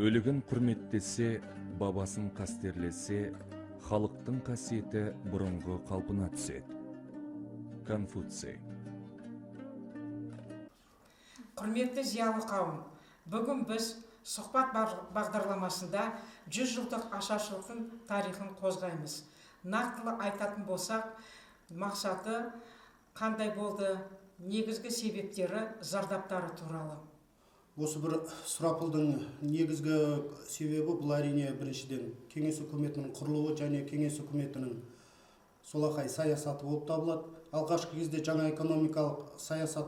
Өлігін құрметтесе, бабасын қастерлесе, халықтың қасиеті бұрынғы қалпына түседі. Конфуций. Құрметті зиялы қауым, бүгін біз сұхбат бағдарламасында 100 жылдық ашаршылықтың тарихын қозғаймыз. Нақтылы айтатын болсақ, мақсаты қандай болды, негізгі себептері, зардаптары туралы. Осы бір сұрапылдың негізгі себебі бұл әрине біріншіден кеңес үкіметінің құрылуы және кеңес үкіметінің солақай саясаты болып табылады. Алғашқы кезде жаңа экономикалық саясат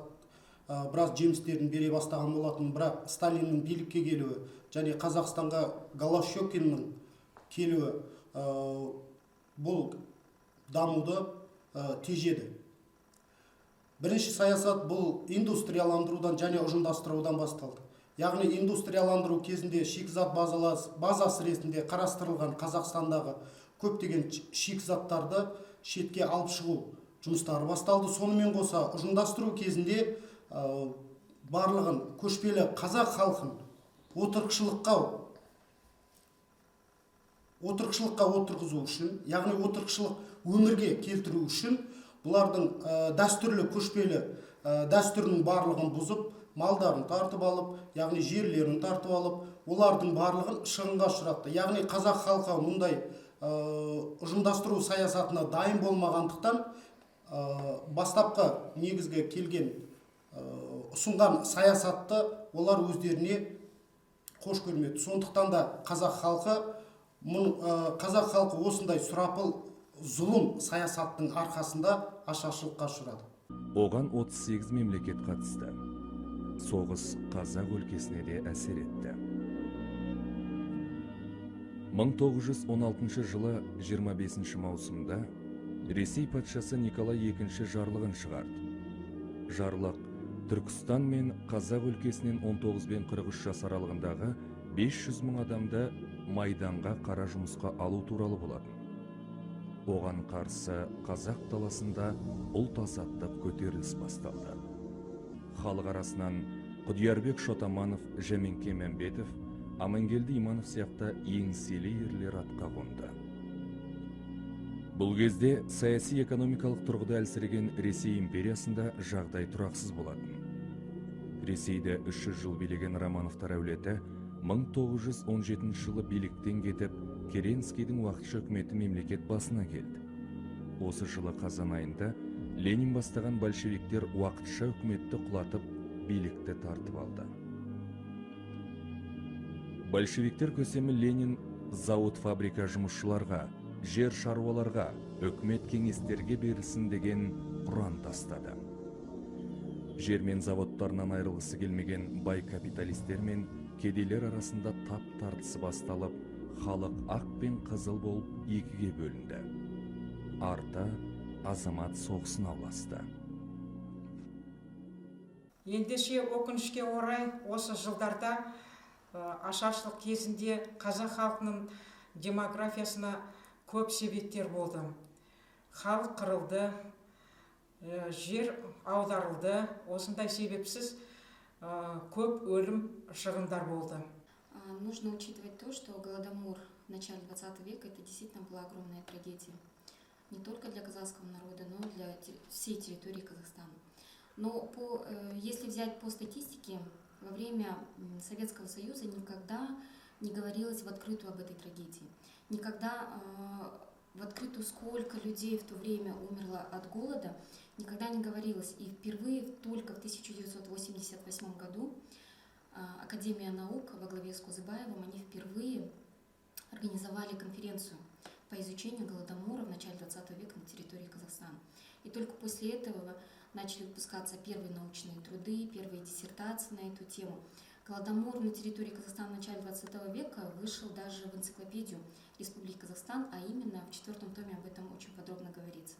біраз жемістерін бере бастаған болатын, бірақ Сталиннің билікке келуі және Қазақстанға Голощекиннің келуі бұл дамуды тежеді. Бірінші саясат бұл индустрияландырудан және ұжымдастырудан басталды. Яғни индустрияландыру кезінде шикізат базасы ретінде қарастырылған Қазақстандағы көптеген шикізаттарды шетке алып шығу жұмыстары басталды. Сонымен қоса ұжымдастыру кезінде барлығын көшпелі қазақ халқын отырықшылыққа отырғызу үшін, яғни отырықшылық өмірге келтіру үшін бұлардың дәстүрлі көшпелі дәстүрінің барлығын бұзып, малдарын тартып алып, яғни жерлерін тартып алып, олардың барлығын шығынға ұшыратты. Яғни қазақ халқы мұндай ұжымдастыру саясатына дайын болмағандықтан бастапқы негізгі келген ұсынған саясатты олар өздеріне қош көрмеді. Сондықтан да қазақ халқы осындай сұрапыл зұлым саясаттың арқасында ашаршылыққа ұшырады. Оған 38 мемлекет қатысты. Соғыс қазақ өлкесіне де әсер етті. 1916 жылы 25 маусымда Ресей патшасы Николай II жарлығын шығарды. Жарлық Түркістан мен қазақ өлкесінен 19 бен 43 жас аралығындағы 500 мың адамды майданға қара жұмысқа алу туралы болатын. Оған қарсы қазақ даласында ұлт азаттық көтеріліс басталды. Халық арасынан Құдиярбек Шотаманов, Жәменке Мәмбетов, Амангелді Иманов сияқты еңселі ерлер атқа қонды. Бұл кезде саяси экономикалық тұрғыда әлсіреген Ресей империясында жағдай тұрақсыз болатын. Ресейді 300 жыл билеген Романовтар әулеті 1917 жылы биліктен кетіп, Керенскийдің уақытша үкіметі мемлекет басына келді. Осы жылы қазан айында Ленин бастаған большевиктер уақытша үкіметті құлатып, билікті тартып алды. Большевиктер көсемі Ленин завод-фабрика жұмысшыларға, жер шаруаларға, үкімет кеңестерге берілсін деген құран тастады. Жер мен заводтарынан айырылғысы келмеген бай капиталистер мен кедейлер арасында тап тартысы басталып, халық ақ пен қызыл болып екіге бөлінді. Арты азамат соғысына ұласты. Ендеше өкінішке орай осы жылдарда ашаршылық кезінде қазақ халқының демографиясына көп себептер болды. Халық қырылды, жер аударылды, осындай себепсіз көп өлім шығындар болды. Нужно учитывать то, что Голодомор в начале 20 века это действительно была огромная трагедия. Не только для казахского народа, но и для всей территории Казахстана. Но если взять по статистике, во время Советского Союза никогда не говорилось в открытую об этой трагедии. Никогда в открытую, сколько людей в то время умерло от голода, никогда не говорилось. И впервые только в 1988 году Академия наук во главе с Кузыбаевым, они впервые организовали конференцию по изучению Голодомора в начале 20 века на территории Казахстана. И только после этого начали выпускаться первые научные труды, первые диссертации на эту тему. Голодомор на территории Казахстана в начале 20 века вышел даже в энциклопедию Республики Казахстан, а именно в 4-м томе об этом очень подробно говорится.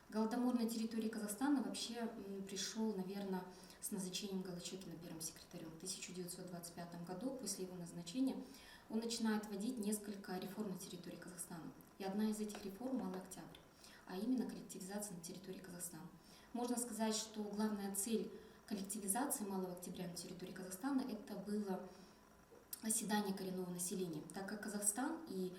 Голодомор на территории Казахстана вообще пришел, наверное, с назначением Голощекина первым секретарем. В 1925 году, после его назначения, он начинает вводить несколько реформ на территории Казахстана. И одна из этих реформ – Малый Октябрь, а именно коллективизация на территории Казахстана. Можно сказать, что главная цель коллективизации Малого Октября на территории Казахстана – это было оседание коренного населения, так как Казахстан и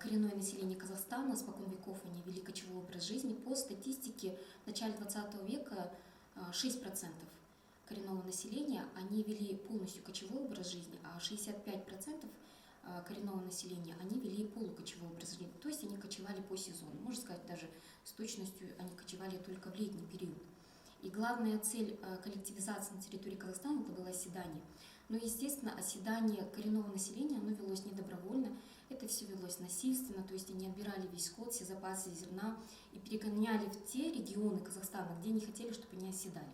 коренное население Казахстана спокон веков они вели кочевой образ жизни. По статистике в начале 20 века 6% коренного населения они вели полностью кочевой образ жизни, а 65% коренного населения они вели полукочевой образ жизни, то есть они кочевали по сезону. Можно сказать, даже с точностью они кочевали только в летний период. И главная цель коллективизации на территории Казахстана это было оседание. Но, естественно, оседание коренного населения оно велось не добровольно, это все велось насильственно, то есть они отбирали весь скот, все запасы зерна и перегоняли в те регионы Казахстана, где не хотели, чтобы они оседали.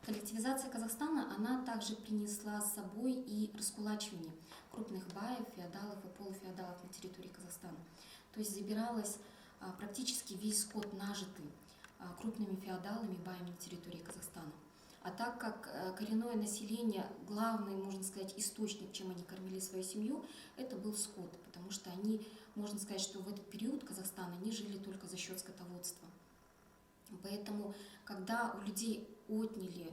Коллективизация Казахстана, она также принесла с собой и раскулачивание крупных баев, феодалов и полуфеодалов на территории Казахстана. То есть забиралось практически весь скот, нажитый крупными феодалами и баями на территории Казахстана. А так как коренное население, главный, можно сказать, источник, чем они кормили свою семью, это был скот, потому что они, можно сказать, что в этот период Казахстана они жили только за счет скотоводства. Поэтому, когда у людей отняли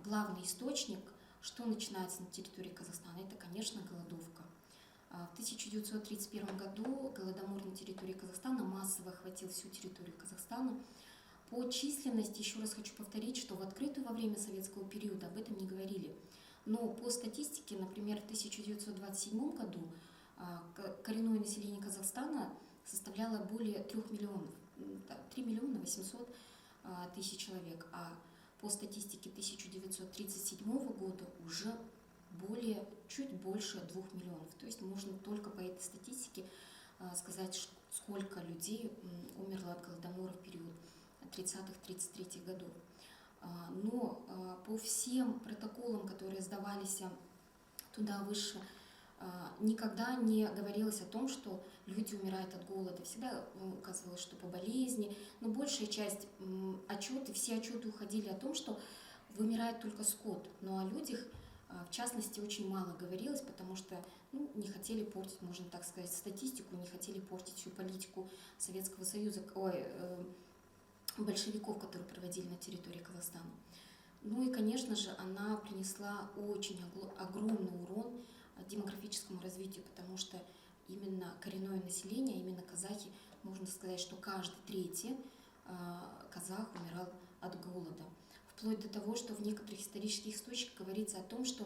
главный источник, что начинается на территории Казахстана, это, конечно, голодовка. В 1931 году голодомор на территории Казахстана массово охватил всю территорию Казахстана. По численности, еще раз хочу повторить, что в открытую во время советского периода об этом не говорили. Но по статистике, например, в 1927 году коренное население Казахстана составляло более 3 миллионов, 3 миллиона 800 тысяч человек, а по статистике 1937 года уже чуть больше 2 миллионов. То есть можно только по этой статистике сказать, сколько людей умерло от голодомора в период 30-33 годов. Но по всем протоколам, которые сдавались туда выше, никогда не говорилось о том, что люди умирают от голода. Всегда указывалось, что по болезни, но большая часть все отчеты уходили о том, что вымирает только скот. Но о людях, в частности, очень мало говорилось, потому что не хотели портить, можно так сказать, статистику, не хотели портить всю политику Советского Союза, большевиков, которые проводили на территории Казахстана. Ну и, конечно же, она принесла очень огромный урон демографическому развитию, потому что именно коренное население, именно казахи, можно сказать, что каждый третий казах умирал от голода. Вплоть до того, что в некоторых исторических источниках говорится о том, что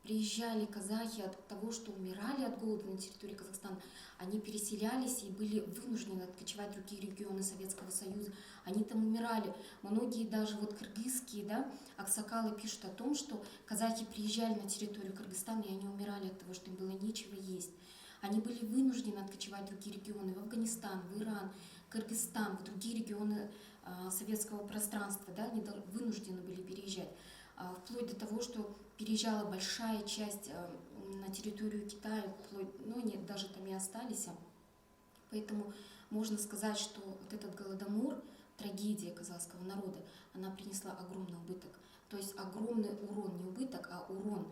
приезжали казахи от того, что умирали от голода на территории Казахстана, они переселялись и были вынуждены откочевать в другие регионы Советского Союза. Они там умирали. Многие даже кыргызские, аксакалы пишут о том, что казахи приезжали на территорию Кыргызстана, и они умирали от того, что им было нечего есть. Они были вынуждены откочевать в другие регионы, в Афганистан, в Иран, Кыргызстан, в другие регионы советского пространства, они вынуждены были переезжать. Вплоть до того, что переезжала большая часть на территорию Китая, они даже там и остались. Поэтому можно сказать, что вот этот голодомор, трагедия казахского народа, она принесла огромный убыток. То есть огромный урон, не убыток, а урон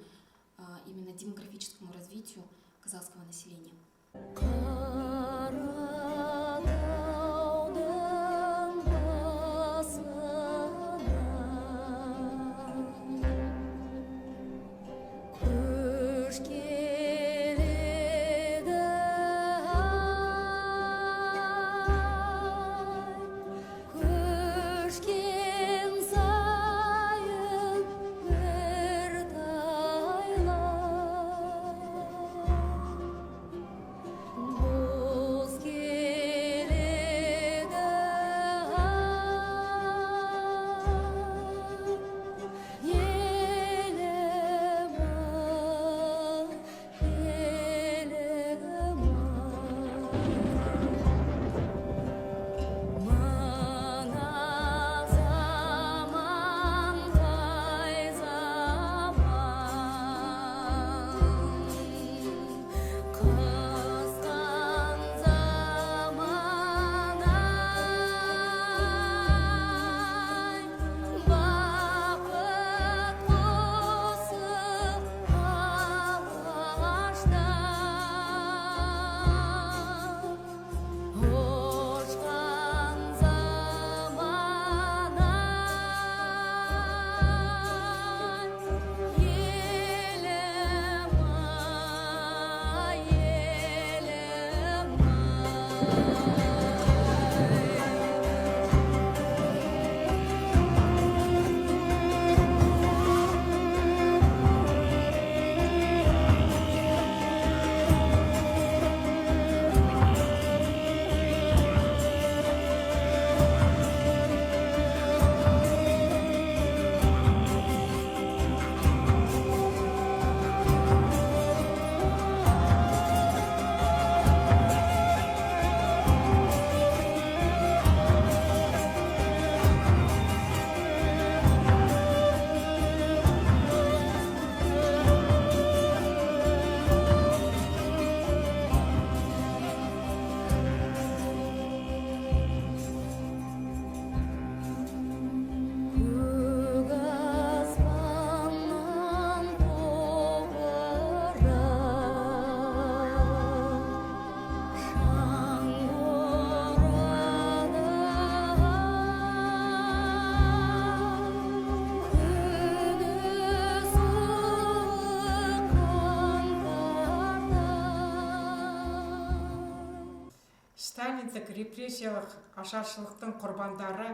именно демографическому развитию казахского населения. Bozkır сталиндік репрессиялық ашаршылықтың құрбандары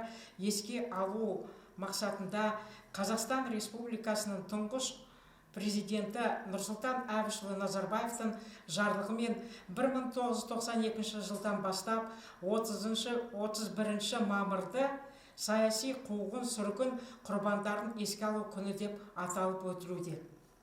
еске алу мақсатында Қазақстан Республикасының тұңғыш президенті Нұрсұлтан Әбішұлы Назарбаевтың жарлығымен 1992 жылдан бастап 30-31 мамырды саяси қуғын сүргін құрбандарын еске алу күні деп аталып өтілуде.